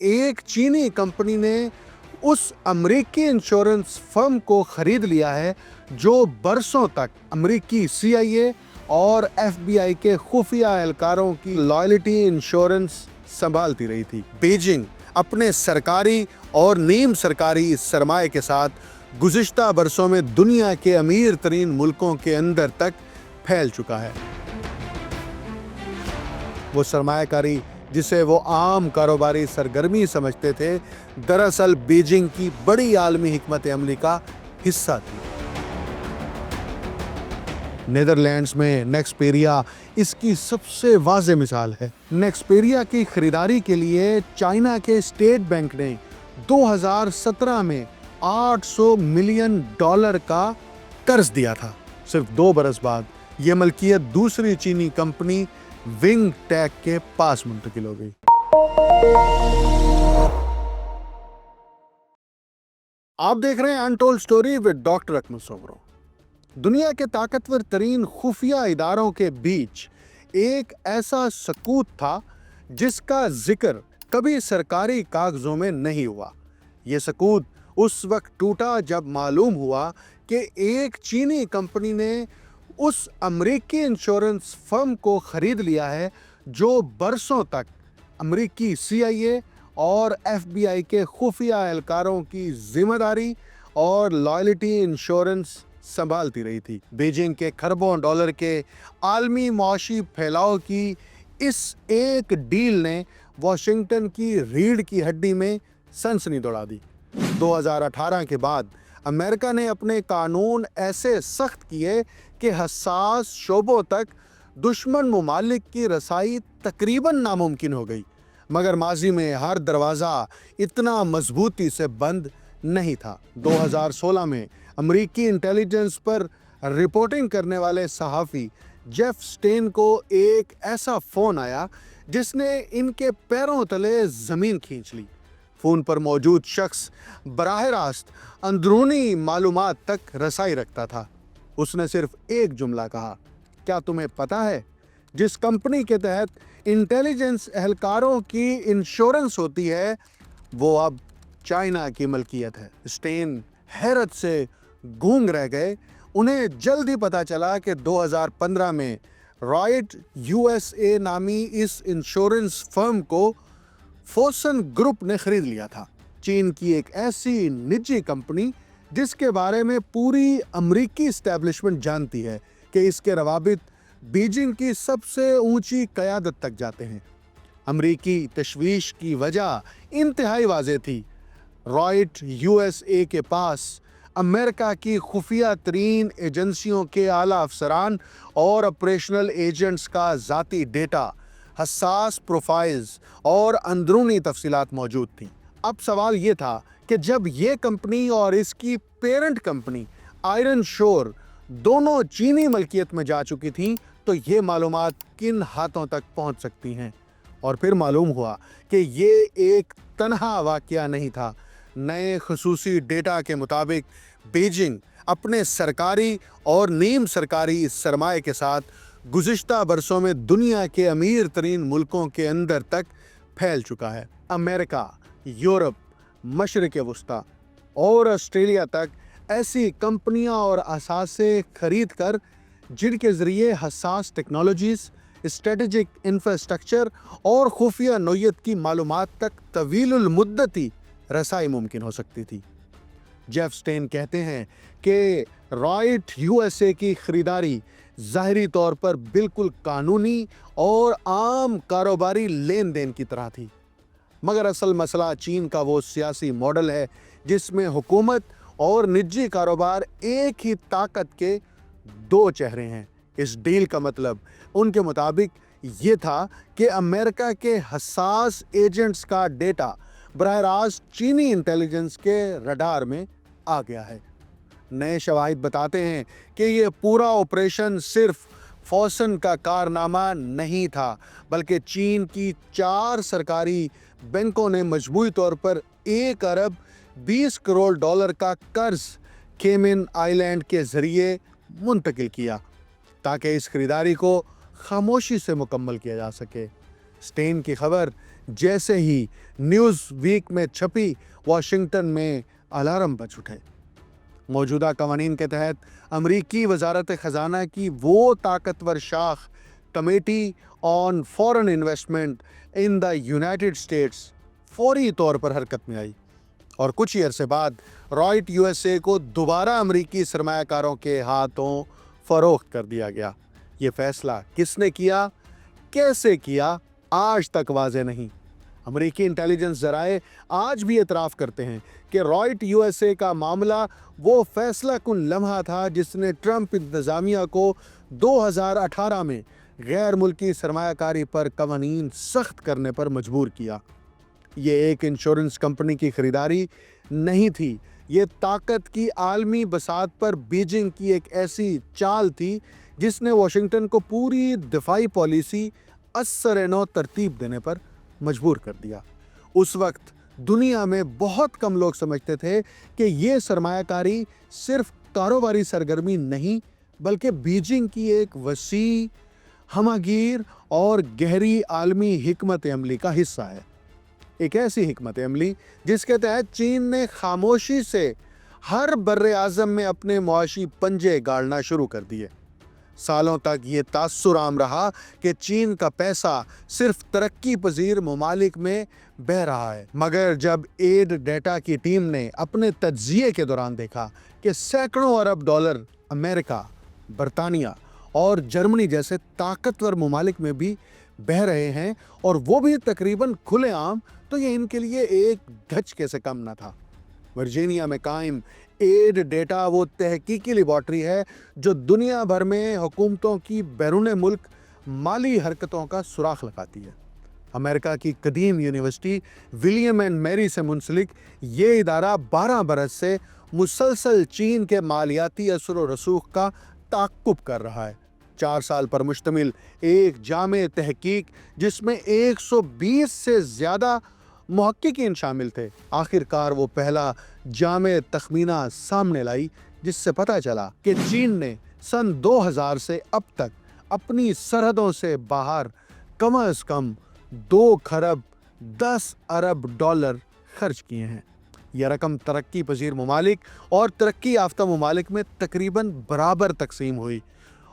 एक चीनी कंपनी ने उस अमेरिकी इंश्योरेंस फर्म को खरीद लिया है जो बरसों तक अमेरिकी CIA और FBI के खुफिया एहलकारों की लॉयल्टी इंश्योरेंस संभालती रही थी। बीजिंग अपने सरकारी और नीम सरकारी सरमाए के साथ गुज़िश्ता बरसों में दुनिया के अमीर तरीन मुल्कों के अंदर तक फैल चुका है। वो सरमायाकारी जिसे वो आम कारोबारी सरगर्मी समझते थे, दरअसल बीजिंग की बड़ी आलमी हिकमत अमली का हिस्सा थी। नीदरलैंड्स में नेक्सपेरिया इसकी सबसे वाज़ेह मिसाल है। नेक्सपेरिया की खरीदारी के लिए चाइना के स्टेट बैंक ने 2017 में $800 मिलियन का कर्ज दिया था। सिर्फ 2 बरस बाद यह मलकियत दूसरी चीनी कंपनी विंग टेक के पास मुंतकिल हो गई। आप देख रहे हैं untold story with doctor Akmal सोबरो। दुनिया के ताकतवर तरीन खुफिया इदारों के बीच एक ऐसा सकूत था जिसका जिक्र कभी सरकारी कागजों में नहीं हुआ। यह सकूत उस वक्त टूटा जब मालूम हुआ कि एक चीनी कंपनी ने उस अमेरिकी इंश्योरेंस फर्म को खरीद लिया है जो बरसों तक अमेरिकी CIA और FBI के खुफिया एहलकारों की जिम्मेदारी और लॉयल्टी इंश्योरेंस संभालती रही थी। बीजिंग के खरबों डॉलर के आलमी मुआशी फैलाव की इस एक डील ने वॉशिंगटन की रीढ़ की हड्डी में सनसनी दौड़ा दी। 2018 के बाद अमेरिका ने अपने कानून ऐसे सख्त किए कि हसास शोबों तक दुश्मन मुमालिक की रसाई तकरीबन नामुमकिन हो गई, मगर माजी में हर दरवाज़ा इतना मजबूती से बंद नहीं था। 2016 में अमेरिकी इंटेलिजेंस पर रिपोर्टिंग करने वाले सहाफ़ी जेफ स्टेन को एक ऐसा फ़ोन आया जिसने इनके पैरों तले ज़मीन खींच ली। फ़ोन पर मौजूद शख्स बराह रास्त अंदरूनी मालूमात तक रसाई रखता था। उसने सिर्फ एक जुमला कहा, क्या तुम्हें पता है जिस कंपनी के तहत इंटेलिजेंस एहलकारों की इंश्योरेंस होती है वो अब चाइना की मलकियत है। स्टेन हैरत से गूंग रह गए। उन्हें जल्द ही पता चला कि 2015 में रॉयट USA नामी इस इंश्योरेंस फर्म को फोसन ग्रुप ने खरीद लिया था। चीन की एक ऐसी निजी कंपनी जिसके बारे में पूरी अमेरिकी एस्टेब्लिशमेंट जानती है कि इसके रवाबित बीजिंग की सबसे ऊंची क़यादत तक जाते हैं। अमेरिकी तशवीश की वजह इंतहाई वाज़ेह थी। रॉयट USA के पास अमेरिका की खुफिया तरीन एजेंसियों के आला अफसरान और ऑपरेशनल एजेंट्स का ज़ाती डेटा, हसास प्रोफाइल्स और अंदरूनी तफसीलात मौजूद थीं। अब सवाल ये था कि जब ये कंपनी और इसकी पेरेंट कंपनी आयरन शोर दोनों चीनी मलकियत में जा चुकी थीं तो ये मालूमात किन हाथों तक पहुंच सकती हैं। और फिर मालूम हुआ कि ये एक तन्हा वाक़या नहीं था। नए खसूसी डेटा के मुताबिक बीजिंग अपने सरकारी और नीम सरकारी सरमाए के साथ गुज़िश्ता बरसों में दुनिया के अमीर तरीन मुल्कों के अंदर तक फैल चुका है। अमेरिका, यूरोप, मशरिक़ वस्ता और ऑस्ट्रेलिया तक ऐसी कंपनियां और असासे खरीद कर जिनके ज़रिए हसास टेक्नोलॉजीज़, स्ट्रेटेजिक इंफ्रास्ट्रक्चर और खुफिया नोयत की मालूमात तक तवीलुल मुद्दती रसाई मुमकिन हो सकती थी। जेफ स्टेन कहते हैं कि रॉयट USA की खरीदारी ज़ाहिरी तौर पर बिल्कुल कानूनी और आम कारोबारी लेन देन की तरह थी, मगर असल मसला चीन का वो सियासी मॉडल है जिसमें हुकूमत और निजी कारोबार एक ही ताकत के 2 चेहरे हैं। इस डील का मतलब उनके मुताबिक ये था कि अमेरिका के हसास एजेंट्स का डेटा बराह रास्त चीनी इंटेलिजेंस के रडार में आ गया है। नए शवाहिद बताते हैं कि ये पूरा ऑपरेशन सिर्फ फोसन का कारनामा नहीं था, बल्कि चीन की 4 सरकारी बैंकों ने मजमूई तौर पर $1 अरब 20 करोड़ का कर्ज केमन आइलैंड के ज़रिए मुंतकिल किया ताकि इस खरीदारी को खामोशी से मुकम्मल किया जा सके। स्टेन की खबर जैसे ही न्यूज़ वीक में छपी, वाशिंगटन में अलार्म बज उठे। मौजूदा कवानीन के तहत अमरीकी वजारत ख़जाना की वो ताकतवर शाख committee on foreign investment in the United states फौरी तौर पर हरकत में आई और कुछ ही अरसे बाद रॉयट यूएसए को दोबारा अमरीकी सरमायाकारों के हाथों फरोख्त कर दिया गया। ये फैसला किसने किया, कैसे किया, आज तक वाज़ेह नहीं। अमरीकी इंटेलिजेंस ज़राए आज भी एतराफ़ करते हैं कि रॉयट यूएसए का मामला वो फैसला कुन लम्हा था जिसने ट्रंप इंतज़ामिया को 2018 में गैर मुल्की सरमायाकारी पर कवानीन सख्त करने पर मजबूर किया। ये एक इंश्योरेंस कंपनी की खरीदारी नहीं थी, ये ताकत की आलमी बसात पर बीजिंग की एक ऐसी चाल थी जिसने वाशिंगटन को पूरी दिफाई पॉलिसी असर-ए-नौ तरतीब देने पर मजबूर कर दिया। उस वक्त दुनिया में बहुत कम लोग समझते थे कि ये सरमायाकारी सिर्फ कारोबारी सरगर्मी नहीं बल्कि बीजिंग की एक वसी, हमगीर और गहरी आलमी हिकमत अमली का हिस्सा है। एक ऐसी हिकमत अमली जिसके तहत चीन ने खामोशी से हर बर्रे आज़म में अपने मुआशी पंजे गाड़ना शुरू कर दिए। सालों तक ये तासुर आम रहा कि चीन का पैसा सिर्फ तरक्की पजीर ममालिक में बह रहा है, मगर जब एड डेटा की टीम ने अपने तज्जिये के दौरान देखा कि सैकड़ों अरब डॉलर अमेरिका, बरतानिया और जर्मनी जैसे ताकतवर ममालिक में भी बह रहे हैं और वो भी तकरीबन खुलेआम, तो ये इनके लिए एक धचके से कम न था। वर्जीनिया में कायम एड डेटा वो तहकीकी लेबॉर्ट्री है जो दुनिया भर में हुकूमतों की बैरून मुल्क माली हरकतों का सुराख लगाती है। अमेरिका की कदीम यूनिवर्सिटी विलियम एंड मैरी से मुंसलिक ये इदारा 12 बरस से मुसलसल चीन के मालियाती असर व रसूख का ताक़ुब कर रहा है। 4 साल पर मुश्तमिल एक जामे तहकीक जिसमें 120 से ज़्यादा मुहक्किकीन शामिल थे, आखिरकार वो पहला जामे तखमीना सामने लाई जिससे पता चला कि चीन ने सन 2000 से अब तक अपनी सरहदों से बाहर कम अज़ कम 2 खरब 10 अरब डॉलर खर्च किए हैं। यह रकम तरक्की पजीर ममालिक और तरक्की याफ्ता ममालिक में तकरीबन बराबर तकसीम हुई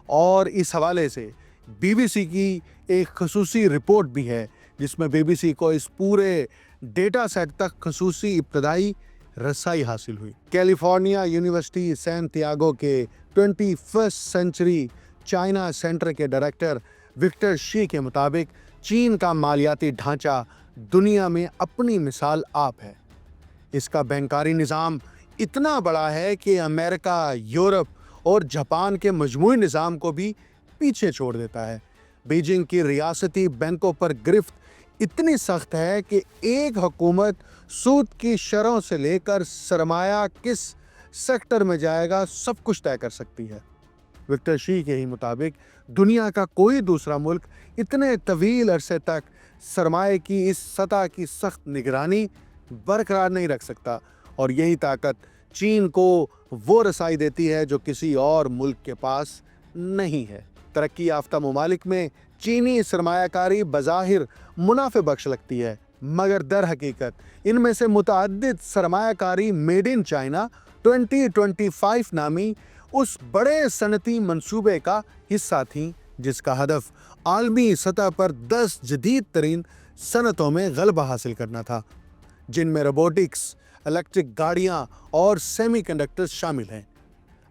और इस हवाले से BBC की एक खसूसी रिपोर्ट भी है जिसमें BBC को इस पूरे डेटा सेट तक खसूसी इब्तदाई रसाई हासिल हुई। कैलिफोर्निया यूनिवर्सिटी सैंटियागो के 21st सेंचुरी चाइना सेंटर के डायरेक्टर विक्टर शी के मुताबिक चीन का मालियाती ढांचा दुनिया में अपनी मिसाल आप है। इसका बैंकारी निज़ाम इतना बड़ा है कि अमेरिका, यूरोप और जापान के मजमूई निज़ाम को भी पीछे छोड़ देता है। बीजिंग की रियासती बैंकों पर गिरफ्त इतनी सख्त है कि एक हुकूमत सूद की शरहों से लेकर सरमाया किस सेक्टर में जाएगा सब कुछ तय कर सकती है। विक्टर शी के ही मुताबिक दुनिया का कोई दूसरा मुल्क इतने तवील अरसे तक सरमाए की इस सतह की सख्त निगरानी बरकरार नहीं रख सकता और यही ताकत चीन को वो रसाई देती है जो किसी और मुल्क के पास नहीं है। तरक्की याफ्ता ममालिक में चीनी सरमायाकारी बज़ाहिर मुनाफे बख्श लगती है, मगर दर हकीकत इनमें से मुतअद्दिद सरमायाकारी मेड इन चाइना 2025 नामी उस बड़े सनती मंसूबे का हिस्सा थी जिसका हदफ आलमी सतह पर 10 जदीद तरीन सनतों में गलबा हासिल करना था, जिनमें रोबोटिक्स, इलेक्ट्रिक गाड़ियाँ और सेमीकंडक्टर्स शामिल हैं।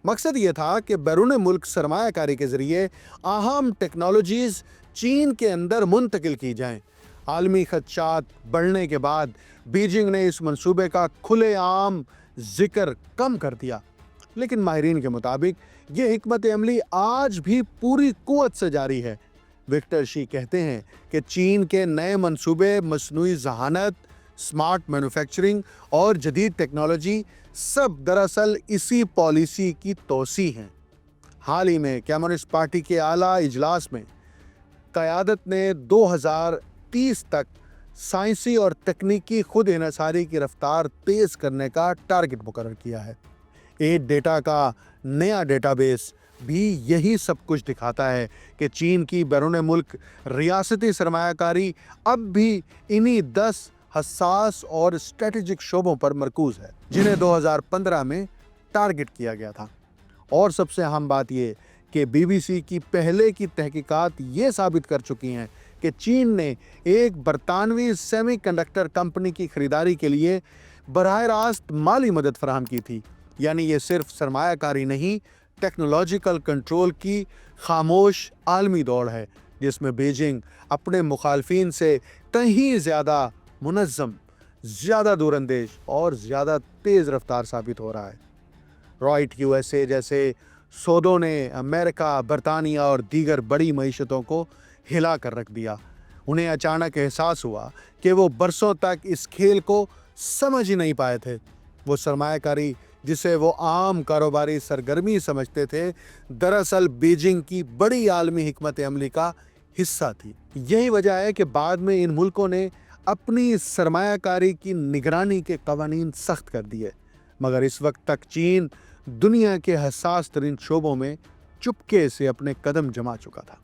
मकसद ये था कि बैरून मुल्क सरमायाकारी के ज़रिए अहम टेक्नोलॉजीज़ चीन के अंदर मुंतकिल की जाएं। आलमी खदशात बढ़ने के बाद बीजिंग ने इस मंसूबे का खुलेआम जिक्र कम कर दिया, लेकिन माहिरीन के मुताबिक ये हिकमत अमली आज भी पूरी कुव्वत से जारी है। विक्टर शी कहते हैं कि चीन के नए मंसूबे मसनूई ज़हानत, स्मार्ट मैन्युफैक्चरिंग और जदीद टेक्नोलॉजी सब दरअसल इसी पॉलिसी की तोसी हैं। हाल ही में कम्युनिस्ट पार्टी के आला इजलास में क़यादत ने 2030 तक साइंसी और तकनीकी खुद इन्हिसारी की रफ्तार तेज़ करने का टारगेट मुकर्रर किया है। एड डेटा का नया डेटाबेस بھی یہی سب کچھ دکھاتا ہے کہ چین کی بیرون ملک ریاستی سرمایہ کاری اب بھی انہی 10 حساس اور اسٹریٹجک شعبوں پر مرکوز ہے جنہیں 2015 میں ٹارگٹ کیا گیا تھا۔ اور سب سے اہم بات یہ کہ بی بی سی کی پہلے کی تحقیقات یہ ثابت کر چکی ہیں کہ چین نے ایک برطانوی سیمی کنڈکٹر کمپنی کی خریداری کے لیے براہ راست مالی مدد فراہم کی تھی۔ یعنی یہ صرف سرمایہ کاری نہیں، ٹیکنالوجیکل کنٹرول کی خاموش عالمی دوڑ ہے جس میں بیجنگ اپنے مخالفین سے کہیں زیادہ منظم، زیادہ دور اندیش اور زیادہ تیز رفتار ثابت ہو رہا ہے۔ رائٹ یو ایس اے جیسے سودوں نے امریکہ، برطانیہ اور دیگر بڑی معیشتوں کو ہلا کر رکھ دیا۔ انہیں اچانک احساس ہوا کہ وہ برسوں تک اس کھیل کو سمجھ ہی نہیں پائے تھے۔ وہ سرمایہ کاری جسے وہ عام کاروباری سرگرمی سمجھتے تھے، دراصل بیجنگ کی بڑی عالمی حکمت عملی کا حصہ تھی۔ یہی وجہ ہے کہ بعد میں ان ملکوں نے اپنی سرمایہ کاری کی نگرانی کے قوانین سخت کر دیے، مگر اس وقت تک چین دنیا کے حساس ترین شعبوں میں چپکے سے اپنے قدم جما چکا تھا۔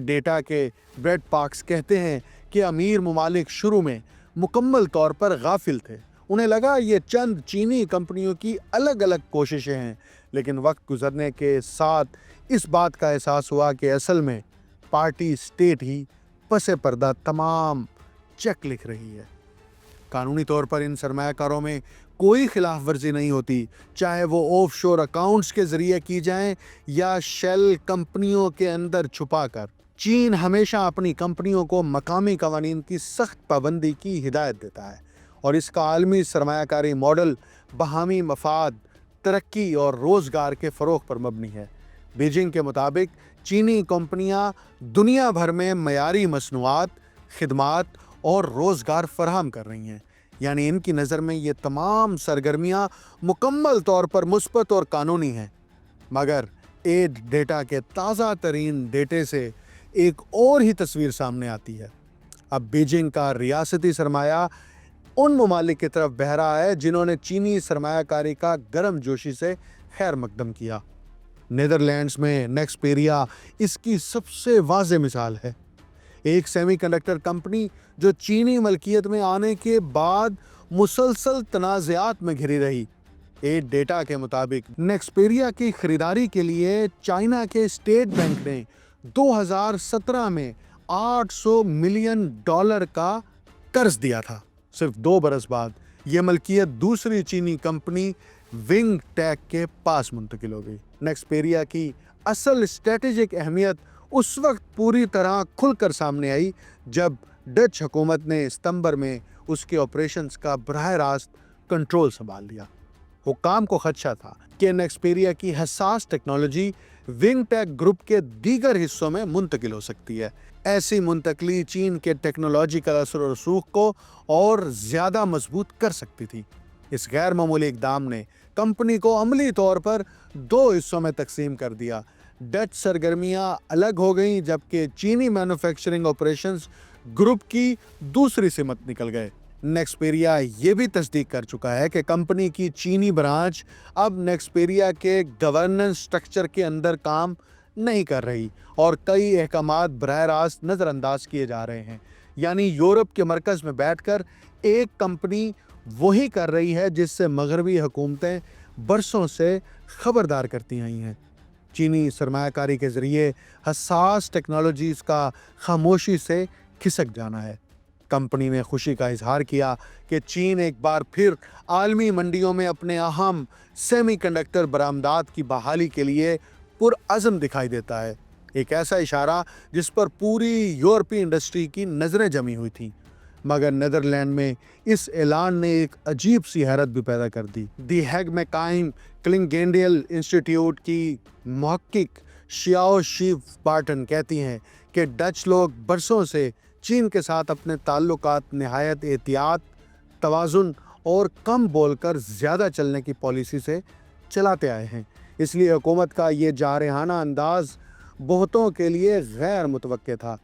ڈیٹا کے بریڈ پارکس کہتے ہیں کہ امیر ممالک شروع میں مکمل طور پر غافل تھے۔ انہیں لگا یہ چند چینی کمپنیوں کی الگ الگ کوششیں ہیں، لیکن وقت گزرنے کے ساتھ اس بات کا احساس ہوا کہ اصل میں پارٹی اسٹیٹ ہی پس پردہ تمام چیک لکھ رہی ہے۔ قانونی طور پر ان سرمایہ کاروں میں کوئی خلاف ورزی نہیں ہوتی، چاہے وہ آف شور اکاؤنٹس کے ذریعے کی جائیں یا شیل کمپنیوں کے اندر چھپا کر۔ چین ہمیشہ اپنی کمپنیوں کو مقامی قوانین کی سخت پابندی کی ہدایت دیتا ہے، اور اس کا عالمی سرمایہ کاری ماڈل باہمی مفاد، ترقی اور روزگار کے فروغ پر مبنی ہے۔ بیجنگ کے مطابق چینی کمپنیاں دنیا بھر میں معیاری مصنوعات، خدمات اور روزگار فراہم کر رہی ہیں۔ یعنی ان کی نظر میں یہ تمام سرگرمیاں مکمل طور پر مثبت اور قانونی ہیں۔ مگر ایڈ ڈیٹا کے تازہ ترین ڈیٹے سے ایک اور ہی تصویر سامنے آتی ہے۔ اب بیجنگ کا ریاستی سرمایہ ان ممالک کی طرف بہہ رہا ہے جنہوں نے چینی سرمایہ کاری کا گرم جوشی سے خیر مقدم کیا۔ نیدرلینڈز میں نیکسپیریا اس کی سب سے واضح مثال ہے، ایک سیمی کنڈکٹر کمپنی جو چینی ملکیت میں آنے کے بعد مسلسل تنازعات میں گھری رہی۔ ایڈ ڈیٹا کے مطابق نیکسپیریا کی خریداری کے لیے چائنا کے اسٹیٹ بینک نے 2017 میں $800 ملین کا قرض دیا تھا۔ صرف 2 برس بعد یہ ملکیت دوسری چینی کمپنی ونگ ٹیک کے پاس منتقل ہو گئی۔ نیکسپیریا کی اصل اسٹریٹجک اہمیت اس وقت پوری طرح کھل کر سامنے آئی جب ڈچ حکومت نے ستمبر میں اس کے آپریشنز کا براہ راست کنٹرول سنبھال لیا۔ حکام کو خدشہ تھا کہ نیکسپیریا کی حساس ٹیکنالوجی ونگ ٹیک گروپ کے دیگر حصوں میں منتقل ہو سکتی ہے۔ ایسی منتقلی چین کے ٹیکنالوجیکل اثر و رسوخ کو اور زیادہ مضبوط کر سکتی تھی۔ اس غیر معمولی اقدام نے کمپنی کو عملی طور پر 2 حصوں میں تقسیم کر دیا۔ ڈچ سرگرمیاں الگ ہو گئیں جبکہ چینی مینوفیکچرنگ آپریشنز گروپ کی دوسری سمت نکل گئے۔ نیکسپیریا یہ بھی تصدیق کر چکا ہے کہ کمپنی کی چینی برانچ اب نیکسپیریا کے گورننس سٹرکچر کے اندر کام نہیں کر رہی اور کئی احکامات براہ راست نظر انداز کیے جا رہے ہیں۔ یعنی یورپ کے مرکز میں بیٹھ کر ایک کمپنی وہی کر رہی ہے جس سے مغربی حکومتیں برسوں سے خبردار کرتی آئی ہیں۔ چینی سرمایہ کاری کے ذریعے حساس ٹیکنالوجیز کا خاموشی سے کھسک جانا ہے۔ کمپنی نے خوشی کا اظہار کیا کہ چین ایک بار پھر عالمی منڈیوں میں اپنے اہم سیمی کنڈکٹر برآمدات کی بحالی کے لیے پرعزم دکھائی دیتا ہے، ایک ایسا اشارہ جس پر پوری یورپی انڈسٹری کی نظریں جمی ہوئی تھیں۔ مگر نیدرلینڈ میں اس اعلان نے ایک عجیب سی حیرت بھی پیدا کر دی۔ دی ہیگ میکائم کلنگینڈیل انسٹیٹیوٹ کی محقق شیاؤ شیف بارٹن کہتی ہیں کہ ڈچ لوگ برسوں سے چین کے ساتھ اپنے تعلقات نہایت احتیاط، توازن اور کم بول کر زیادہ چلنے کی پالیسی سے چلاتے آئے ہیں۔ اس لیے حکومت کا یہ جارحانہ انداز بہتوں کے لیے غیر متوقع تھا۔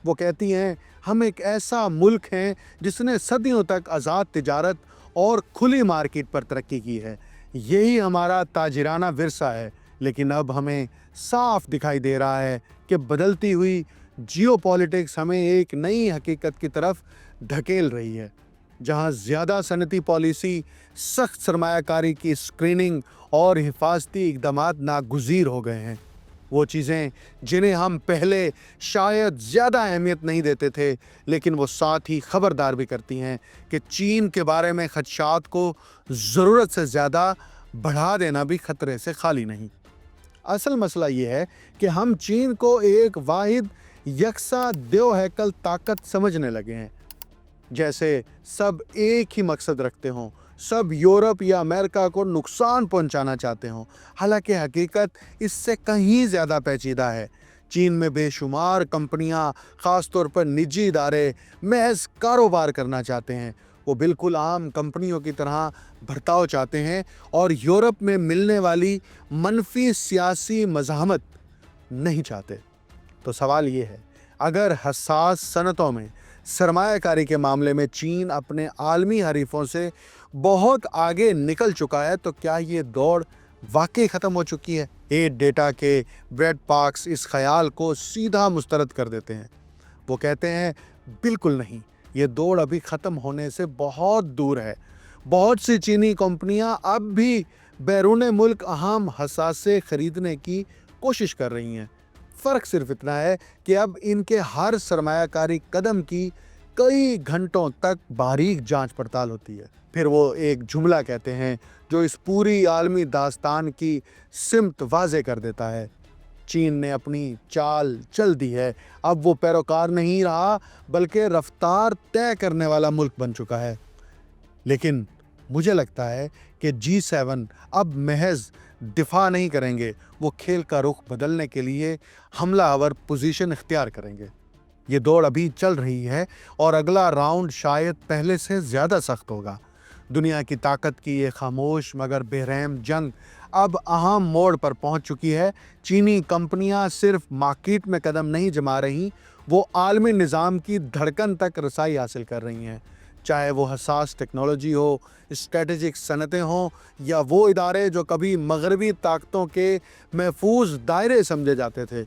وہ کہتی ہیں، ہم ایک ایسا ملک ہیں جس نے صدیوں تک آزاد تجارت اور کھلی مارکیٹ پر ترقی کی ہے۔ یہی ہمارا تاجرانہ ورثہ ہے۔ لیکن اب ہمیں صاف دکھائی دے رہا ہے کہ بدلتی ہوئی جیو پالیٹکس ہمیں ایک نئی حقیقت کی طرف دھکیل رہی ہے، جہاں زیادہ صنعتی پالیسی، سخت سرمایہ کاری کی اسکریننگ اور حفاظتی اقدامات ناگزیر ہو گئے ہیں۔ وہ چیزیں جنہیں ہم پہلے شاید زیادہ اہمیت نہیں دیتے تھے، لیکن وہ ساتھ ہی خبردار بھی کرتی ہیں کہ چین کے بارے میں خدشات کو ضرورت سے زیادہ بڑھا دینا بھی خطرے سے خالی نہیں۔ اصل مسئلہ یہ ہے کہ ہم چین کو ایک واحد یکساں دیو ہیکل طاقت سمجھنے لگے ہیں، جیسے سب ایک ہی مقصد رکھتے ہوں، سب یورپ یا امریکہ کو نقصان پہنچانا چاہتے ہوں، حالانکہ حقیقت اس سے کہیں زیادہ پیچیدہ ہے۔ چین میں بے شمار کمپنیاں، خاص طور پر نجی ادارے، محض کاروبار کرنا چاہتے ہیں۔ وہ بالکل عام کمپنیوں کی طرح برتاؤ چاہتے ہیں اور یورپ میں ملنے والی منفی سیاسی مزاحمت نہیں چاہتے۔ تو سوال یہ ہے، اگر حساس صنعتوں میں سرمایہ کاری کے معاملے میں چین اپنے عالمی حریفوں سے بہت آگے نکل چکا ہے، تو کیا یہ دوڑ واقعی ختم ہو چکی ہے؟ ایٹ ڈیٹا کے بریڈ پارکس اس خیال کو سیدھا مسترد کر دیتے ہیں۔ وہ کہتے ہیں بالکل نہیں، یہ دوڑ ابھی ختم ہونے سے بہت دور ہے۔ بہت سی چینی کمپنیاں اب بھی بیرون ملک اہم حساسے خریدنے کی کوشش کر رہی ہیں۔ فرق صرف اتنا ہے کہ اب ان کے ہر سرمایہ کاری قدم کی کئی گھنٹوں تک باریک جانچ پڑتال ہوتی ہے۔ پھر وہ ایک جملہ کہتے ہیں جو اس پوری عالمی داستان کی سمت واضح کر دیتا ہے: چین نے اپنی چال چل دی ہے، اب وہ پیروکار نہیں رہا بلکہ رفتار طے کرنے والا ملک بن چکا ہے۔ لیکن مجھے لگتا ہے کہ G7 اب محض دفاع نہیں کریں گے، وہ کھیل کا رخ بدلنے کے لیے حملہ آور پوزیشن اختیار کریں گے۔ یہ دوڑ ابھی چل رہی ہے اور اگلا راؤنڈ شاید پہلے سے زیادہ سخت ہوگا۔ دنیا کی طاقت کی یہ خاموش مگر بے رحم جنگ اب اہم موڑ پر پہنچ چکی ہے۔ چینی کمپنیاں صرف مارکیٹ میں قدم نہیں جما رہی، وہ عالمی نظام کی دھڑکن تک رسائی حاصل کر رہی ہیں، چاہے وہ حساس ٹیکنالوجی ہو، اسٹریٹجک صنعتیں ہوں، یا وہ ادارے جو کبھی مغربی طاقتوں کے محفوظ دائرے سمجھے جاتے تھے۔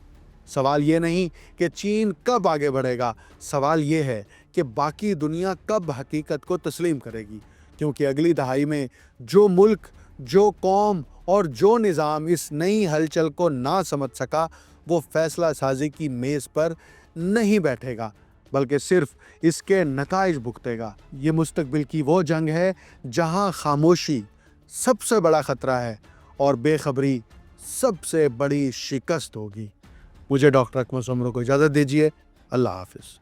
سوال یہ نہیں کہ چین کب آگے بڑھے گا، سوال یہ ہے کہ باقی دنیا کب حقیقت کو تسلیم کرے گی، کیونکہ اگلی دہائی میں جو ملک، جو قوم اور جو نظام اس نئی ہلچل کو نہ سمجھ سکا، وہ فیصلہ سازی کی میز پر نہیں بیٹھے گا بلکہ صرف اس کے نتائج بھگتے گا۔ یہ مستقبل کی وہ جنگ ہے جہاں خاموشی سب سے بڑا خطرہ ہے اور بے خبری سب سے بڑی شکست ہوگی۔ مجھے ڈاکٹر اکمل سومرو کو اجازت دیجیے۔ اللہ حافظ۔